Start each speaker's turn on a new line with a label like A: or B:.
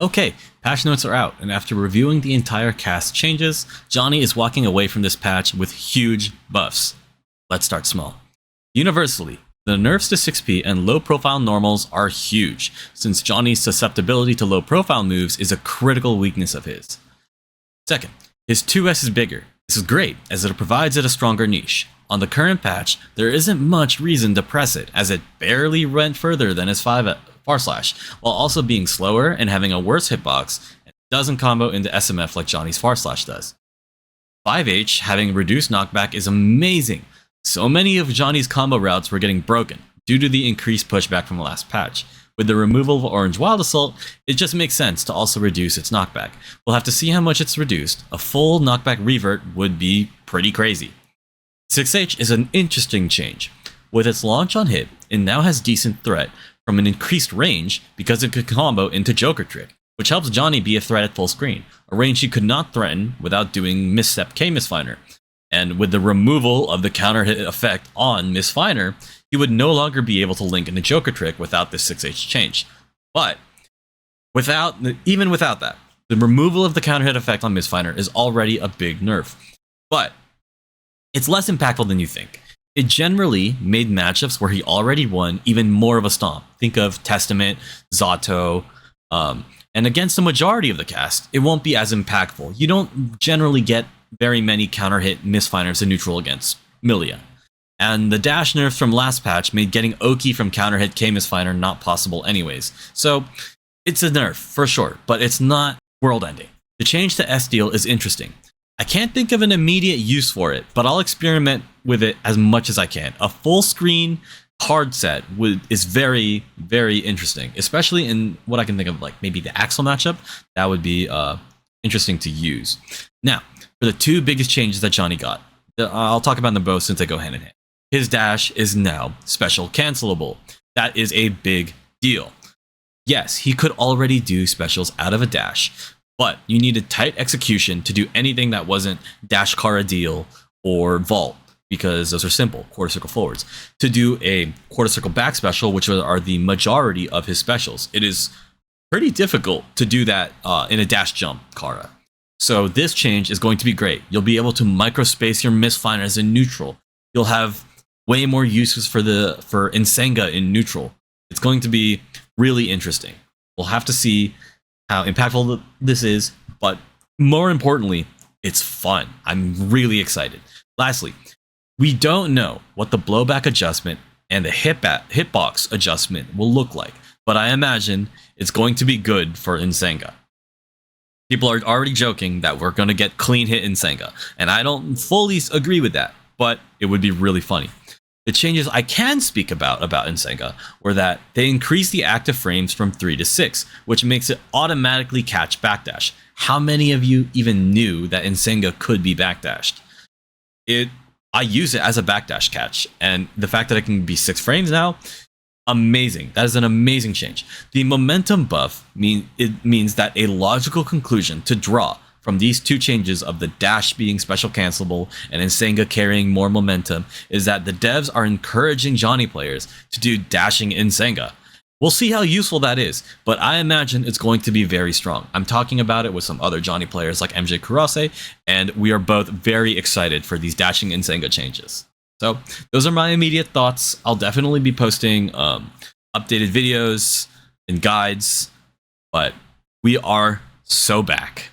A: Okay, patch notes are out, and after reviewing the entire cast changes, Johnny is walking away from this patch with huge buffs. Let's start small. Universally, the nerfs to 6p and low profile normals are huge, since Johnny's susceptibility to low profile moves is a critical weakness of his. Second, his 2S is bigger. This is great, as it provides it a stronger niche. On the current patch, there isn't much reason to press it, as it barely went further than his 5 Far Slash, while also being slower and having a worse hitbox, and doesn't combo into SMF like Johnny's Far Slash does. 5H having reduced knockback is amazing. So many of Johnny's combo routes were getting broken due to the increased pushback from the last patch. With the removal of Orange Wild Assault, it just makes sense to also reduce its knockback. We'll have to see how much it's reduced. A full knockback revert would be pretty crazy. 6H is an interesting change. With its launch on hit, it now has decent threat from an increased range because it could combo into Joker Trick, which helps Johnny be a threat at full screen, a range he could not threaten without doing Misstep K Misfiner. And with the removal of the counter hit effect on Misfiner, he would no longer be able to link into Joker Trick without this 6H change. But even without that, the removal of the counter hit effect on Misfiner is already a big nerf. But it's less impactful than you think. It generally made matchups where he already won even more of a stomp. Think of Testament, Zato, and against the majority of the cast, it won't be as impactful. You don't generally get very many counter hit Misfiners in neutral against Millia. And the dash nerfs from last patch made getting Oki from counter hit K Misfiner not possible anyways. So it's a nerf for sure, but it's not world ending. The change to S-Deal is interesting. I can't think of an immediate use for it, but I'll experiment with it as much as I can. A full screen card set is very, very interesting, especially in what I can think of, like maybe the Axel matchup. That would be interesting to use. Now, for the two biggest changes that Johnny got, I'll talk about them both since they go hand in hand. His dash is now special cancelable. That is a big deal. Yes, he could already do specials out of a dash, but you needed tight execution to do anything that wasn't Dash Kara Deal or Vault, because those are simple, quarter circle forwards. To do a quarter circle back special, which are the majority of his specials, it is pretty difficult to do that in a dash jump Kara. So this change is going to be great. You'll be able to microspace your Misfiners in neutral. You'll have way more uses for Nsenga in neutral. It's going to be really interesting. We'll have to see how impactful this is, but more importantly, it's fun. I'm really excited. Lastly, we don't know what the blowback adjustment and the hitbox adjustment will look like, but I imagine it's going to be good for Nsenga. People are already joking that we're going to get clean hit Nsenga, and I don't fully agree with that, but it would be really funny. The changes I can speak about Nsenga were that they increase the active frames from 3 to 6, which makes it automatically catch backdash. How many of you even knew that Nsenga could be backdashed? I use it as a backdash catch, and the fact that it can be 6 frames now, amazing. That is an amazing change. The momentum buff means that a logical conclusion to draw from these two changes of the dash being special cancelable and Nsenga carrying more momentum is that the devs are encouraging Johnny players to do dashing Nsenga. We'll see how useful that is, but I imagine it's going to be very strong. I'm talking about it with some other Johnny players like MJ Kurase, and we are both very excited for these dashing Nsenga changes. So those are my immediate thoughts. I'll definitely be posting updated videos and guides, but we are so back.